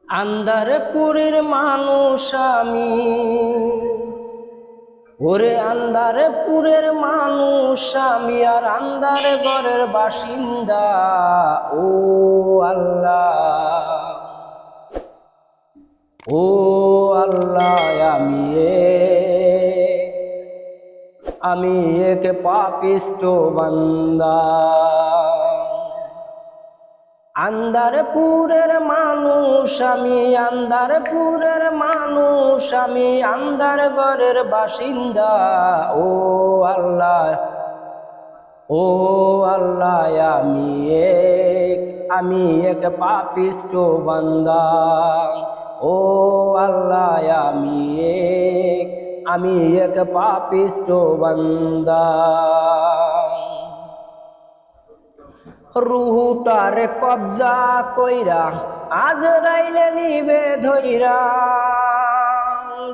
আন্দারপুরের মানুষ আমি, ওরে আন্দারপুরের মানুষ আমি, আর আন্দার ঘরের বাসিন্দা। ও আল্লাহ, ও আল্লাহ, আমি এক পাপিষ্ঠ বান্দা। আন্দারপুরের মানুষ আমি, আন্দারপুরের মানুষ আমি, আন্দার ঘরের বাসিন্দা। ও আল্লাহ, ও আল্লাহ, আমি এক পাপিষ্ঠ বান্দা। ও আল্লাহ, আমি এক পাপিষ্ঠ বান্দা। রুহুটারে কবজা কইরা আজরাইলে নিবে ধইরা,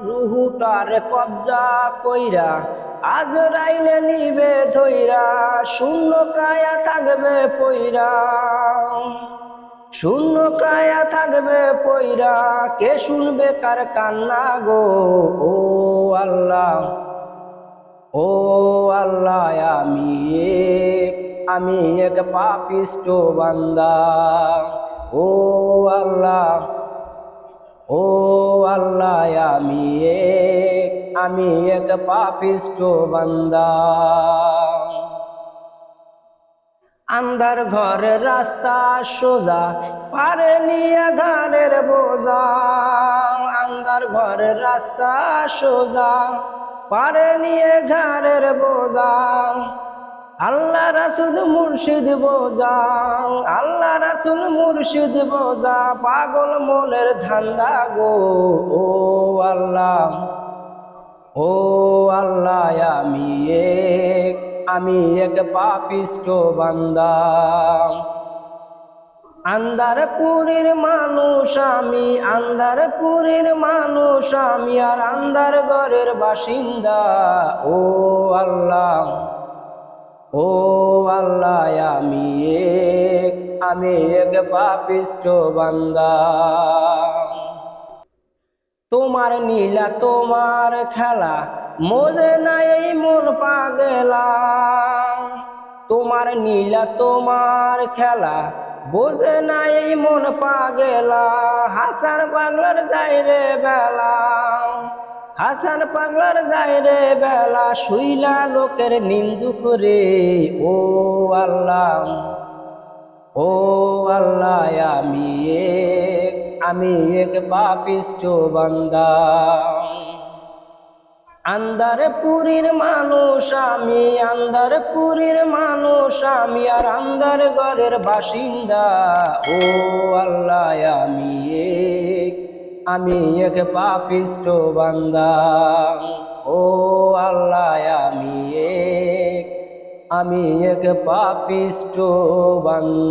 রুহুটারে কবজা কইরা আজরাইলে নিবে ধইরা, শূন্য কায়া থাকবে পইরা, শূন্য কায়া থাকবে পইরা, কে শুনবে কার কান্না গো। ও আল্লাহ, ও আল্লাহ, আমি এক পাপিষ্ঠ বান্দা। ও আল্লাহ, ও আল্লাহ, আমি এক পাপিষ্ঠ বান্দা। আন্ধার ঘরের রাস্তা সোজা, পারে নিয়ে ঘরের বোঝা। আন্ধার ঘরের রাস্তা সোজা, পারে নিয়ে ঘরের বোঝা। আল্লাহ রাসূল মুর্শিদ বোঝা, আল্লাহ রাসূল মুর্শিদ বোঝা, পাগল মনের ধান্দা গো। ও আল্লাহ, ও আল্লাহ, আমি এক পাপিষ্ঠ বান্দা। আন্দারপুরের মানুষ আমি, আন্দারপুরের মানুষ আমি, আর আন্দার ঘরের বাসিন্দা। ও আল্লাহ, ও আল্লাহ, আমি এক পাপিষ্ঠ বান্দা। তোমার নীলা তোমার খেলা মোজে নাই এই মন পাগলা। তোমার নীলা তোমার খেলা বোঝে না এই মন পাগলা। হাসান পাগলার যাই রে বেলা, হাসান পাগলার যাই রে বেলা, শুইলা লোকের নিন্দু করে। ও আল্লাহ, ও আল্লাহ, আমি এক পাপিষ্ঠ বান্দা। আন্দারপুরের মানুষ আমি, আন্দারপুরের মানুষ আমি, আর আন্দার ঘরের বাসিন্দা। ও আল্লাহ, আমি এক পাপিষ্ঠ বান্দা। ও আল্লাহ, আমি এক পাপিষ্ঠ বান্দা।